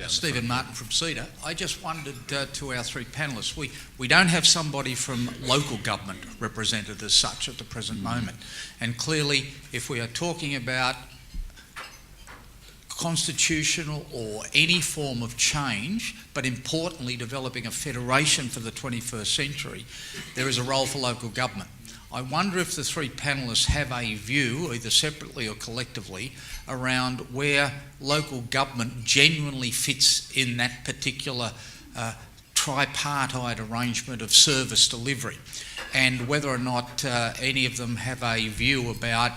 Stephen Martin from CEDA. I just wondered to our three panellists, we don't have somebody from local government represented as such at the present moment. And clearly, if we are talking about constitutional or any form of change, but importantly developing a federation for the 21st century, there is a role for local government. I wonder if the three panellists have a view, either separately or collectively, around where local government genuinely fits in that particular tripartite arrangement of service delivery, and whether or not any of them have a view about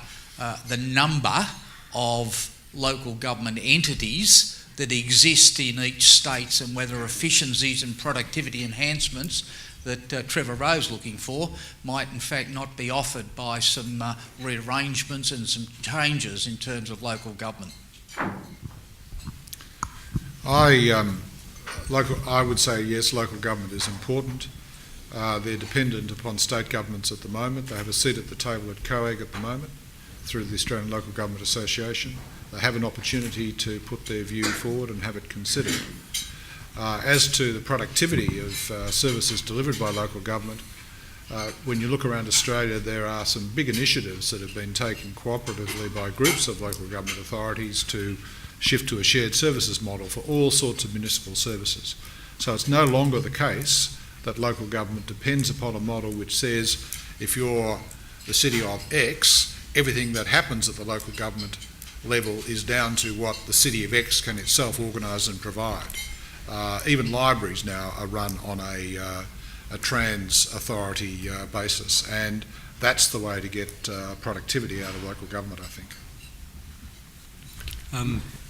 the number of local government entities that exist in each state, and whether efficiencies and productivity enhancements that Trevor Rowe's looking for might in fact not be offered by some rearrangements and some changes in terms of local government. I would say yes, local government is important. They're dependent upon state governments at the moment. They have a seat at the table at COAG at the moment through the Australian Local Government Association. They have an opportunity to put their view forward and have it considered. As to the productivity of services delivered by local government, when you look around Australia, there are some big initiatives that have been taken cooperatively by groups of local government authorities to shift to a shared services model for all sorts of municipal services. So it's no longer the case that local government depends upon a model which says if you're the city of X, everything that happens at the local government level is down to what the city of X can itself organise and provide. Even libraries now are run on a trans authority basis, and that's the way to get productivity out of local government, I think.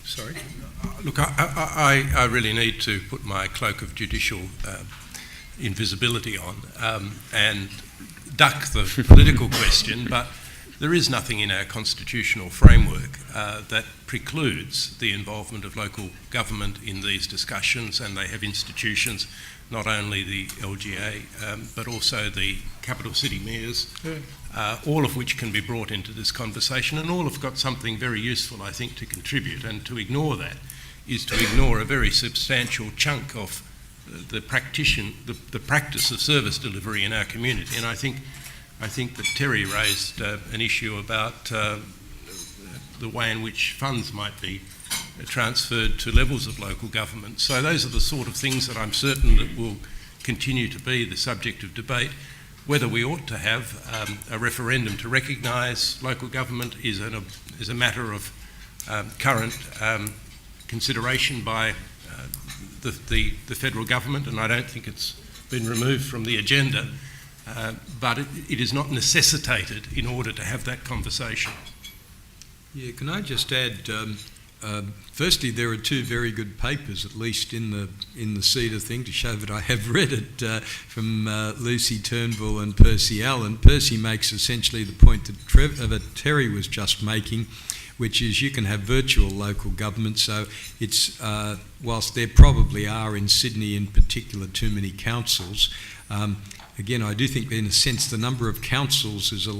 Sorry? Look, I really need to put my cloak of judicial invisibility on and duck the political question, but there is nothing in our constitutional framework that precludes the involvement of local government in these discussions, and they have institutions, not only the LGA, but also the capital city mayors, all of which can be brought into this conversation, and all have got something very useful, I think, to contribute. And to ignore that is to ignore a very substantial chunk of the practice of service delivery in our community. And I think that Terry raised an issue about the way in which funds might be transferred to levels of local government. So those are the sort of things that I'm certain that will continue to be the subject of debate. Whether we ought to have a referendum to recognise local government is a matter of current consideration by the federal government, and I don't think it's been removed from the agenda. But it is not necessitated in order to have that conversation. Yeah, can I just add, firstly, there are two very good papers, at least in the CEDA thing, to show that I have read it, from Lucy Turnbull and Percy Allen. Percy makes essentially the point that Terry was just making, which is you can have virtual local government. So it's, whilst there probably are in Sydney in particular too many councils, again, I do think in a sense the number of councils is a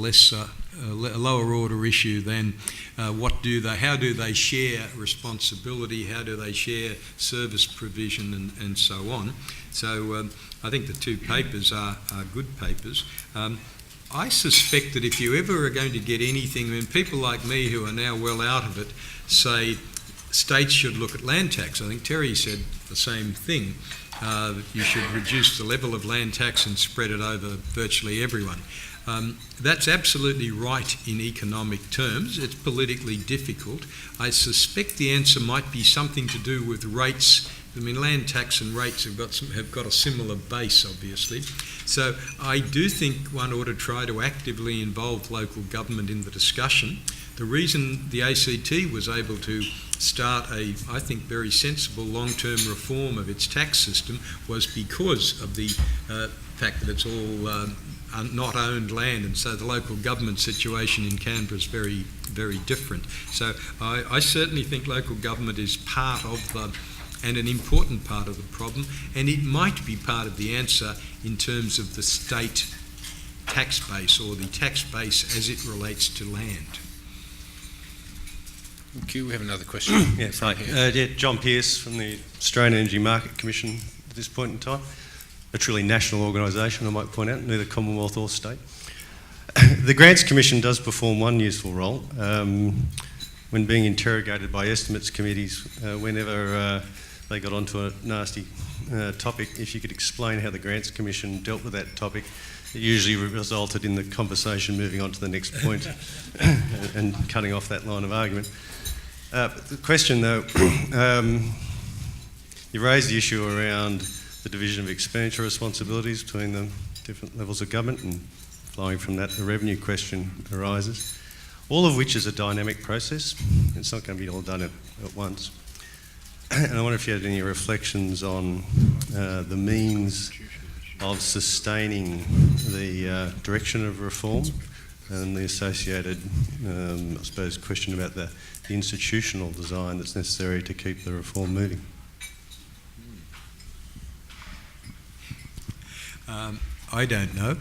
lower order issue than how do they share responsibility, how do they share service provision and so on. So I think the two papers are good papers. I suspect that if you ever are going to get anything, when people like me who are now well out of it say states should look at land tax, I think Terry said the same thing. That you should reduce the level of land tax and spread it over virtually everyone. That's absolutely right in economic terms. It's politically difficult. I suspect the answer might be something to do with rates. I mean, land tax and rates have got a similar base, obviously. So I do think one ought to try to actively involve local government in the discussion. The reason the ACT was able to start I think, very sensible long-term reform of its tax system was because of the fact that it's all not owned land, and so the local government situation in Canberra is very, very different. So I certainly think local government is part of and an important part of the problem, and it might be part of the answer in terms of the state tax base or the tax base as it relates to land. Thank you. We have another question. Yes, hi. John Pearce from the Australian Energy Market Commission at this point in time. A truly national organisation, I might point out, neither Commonwealth or state. The Grants Commission does perform one useful role. When being interrogated by estimates committees, whenever they got onto a nasty topic, if you could explain how the Grants Commission dealt with that topic, it usually resulted in the conversation moving on to the next point and cutting off that line of argument. The question though, you raised the issue around the division of expenditure responsibilities between the different levels of government, and flowing from that the revenue question arises, all of which is a dynamic process. It's not going to be all done at once. And I wonder if you had any reflections on the means of sustaining the direction of reform and the associated, I suppose, question about the institutional design that's necessary to keep the reform moving. I don't know.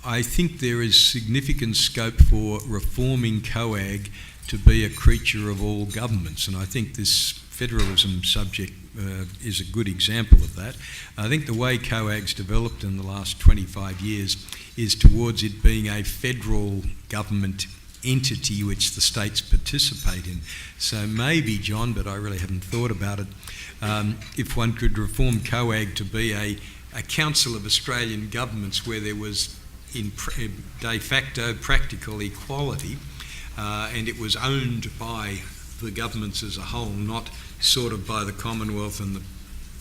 I think there is significant scope for reforming COAG to be a creature of all governments, and I think this federalism subject is a good example of that. I think the way COAG's developed in the last 25 years is towards it being a federal government entity which the states participate in. So maybe, John, but I really haven't thought about it, if one could reform COAG to be a council of Australian governments where there was in de facto practical equality, and it was owned by the governments as a whole, not sort of by the Commonwealth and the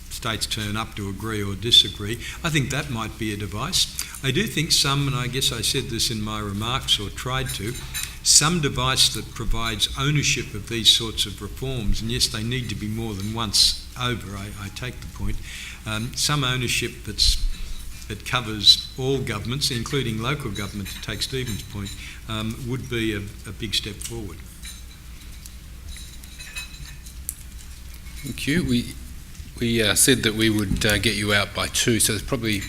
states turn up to agree or disagree. I think that might be a device. I do think some, and I guess I said this in my remarks or tried to, some device that provides ownership of these sorts of reforms, and yes, they need to be more than once over, I take the point, some ownership that covers all governments, including local government, to take Stephen's point, would be a big step forward. Thank you. We said that we would get you out by 2, so there's probably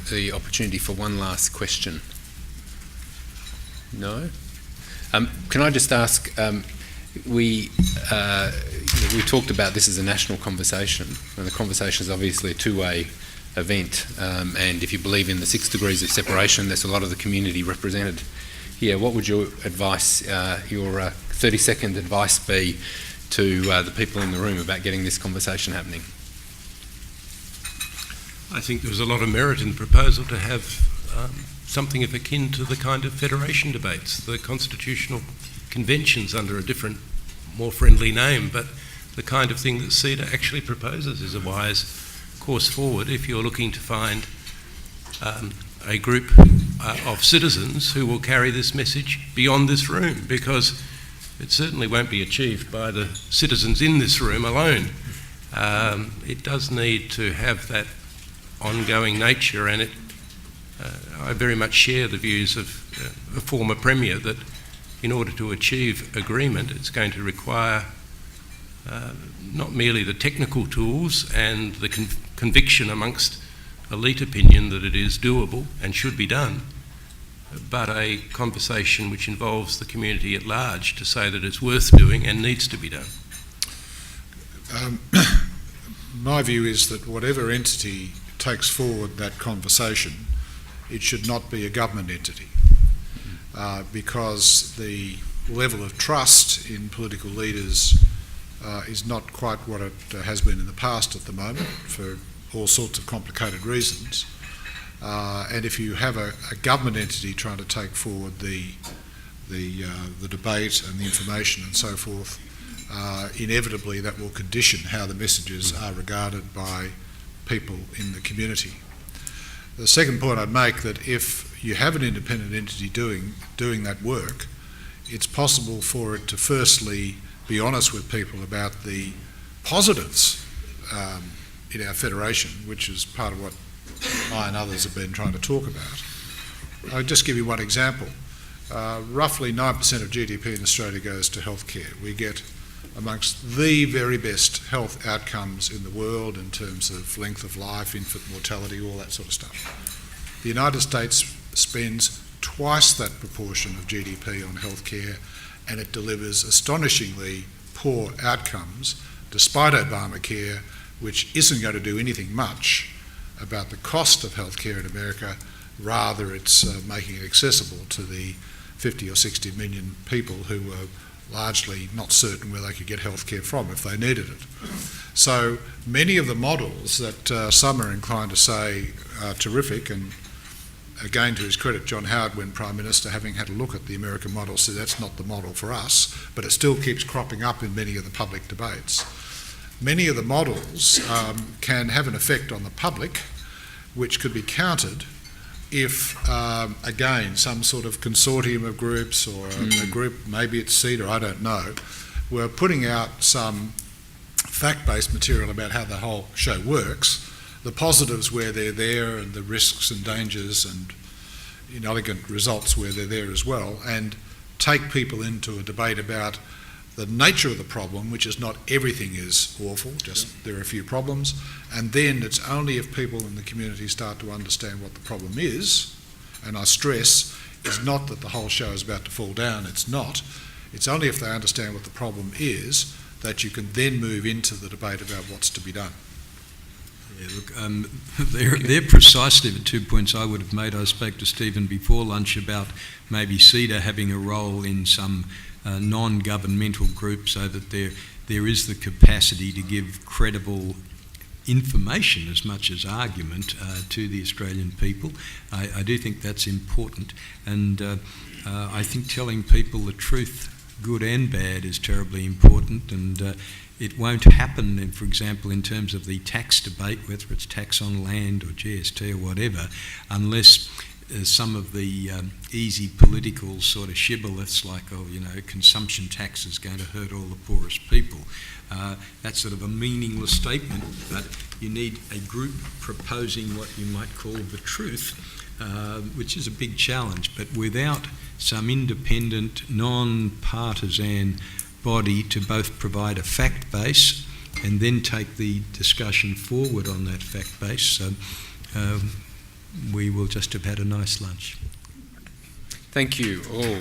the opportunity for one last question. No? Can I just ask, we talked about this as a national conversation, and the conversation is obviously a two-way event, and if you believe in the 6 degrees of separation, there's a lot of the community represented here. What would your advice, your 30-second advice be to the people in the room about getting this conversation happening? I think there was a lot of merit in the proposal to have something of akin to the kind of federation debates, the constitutional conventions under a different, more friendly name, but the kind of thing that CEDA actually proposes is a wise course forward if you're looking to find a group of citizens who will carry this message beyond this room, because it certainly won't be achieved by the citizens in this room alone. It does need to have that ongoing nature, and I very much share the views of a former Premier that in order to achieve agreement, it's going to require not merely the technical tools and the conviction amongst elite opinion that it is doable and should be done, but a conversation which involves the community at large to say that it's worth doing and needs to be done. My view is that whatever entity takes forward that conversation, it should not be a government entity, because the level of trust in political leaders is not quite what it has been in the past at the moment, for all sorts of complicated reasons. And if you have a government entity trying to take forward the debate and the information and so forth, inevitably that will condition how the messages are regarded by people in the community. The second point I'd make, that if you have an independent entity doing that work, it's possible for it to firstly be honest with people about the positives in our federation, which is part of what I and others have been trying to talk about. I'll just give you one example. Roughly 9% of GDP in Australia goes to healthcare. We get amongst the very best health outcomes in the world in terms of length of life, infant mortality, all that sort of stuff. The United States spends twice that proportion of GDP on healthcare, and it delivers astonishingly poor outcomes, despite Obamacare, which isn't going to do anything much about the cost of healthcare in America. Rather, it's making it accessible to the 50 or 60 million people who were largely not certain where they could get healthcare from if they needed it. So many of the models that some are inclined to say are terrific, and again, to his credit, John Howard, when Prime Minister, having had a look at the American model, said that's not the model for us, but it still keeps cropping up in many of the public debates. Many of the models can have an effect on the public, which could be countered if, again, some sort of consortium of groups or a group, maybe it's CEDA, I don't know, were putting out some fact-based material about how the whole show works, the positives where they're there and the risks and dangers and inelegant results where they're there as well, and take people into a debate about the nature of the problem, which is not everything is awful, just there are a few problems, and then it's only if people in the community start to understand what the problem is, and I stress, it's not that the whole show is about to fall down, it's not. It's only if they understand what the problem is that you can then move into the debate about what's to be done. Yeah, look, they're precisely the 2 points I would have made. I spoke to Stephen before lunch about maybe CEDA having a role in some non-governmental group so that there is the capacity to give credible information as much as argument to the Australian people. I do think that's important, and I think telling people the truth, good and bad, is terribly important, and it won't happen, for example, in terms of the tax debate, whether it's tax on land or GST or whatever, unless some of the easy political sort of shibboleths like, consumption tax is going to hurt all the poorest people. That's sort of a meaningless statement, but you need a group proposing what you might call the truth, which is a big challenge. But without some independent, non-partisan body to both provide a fact base and then take the discussion forward on that fact base, we will just have had a nice lunch. Thank you all.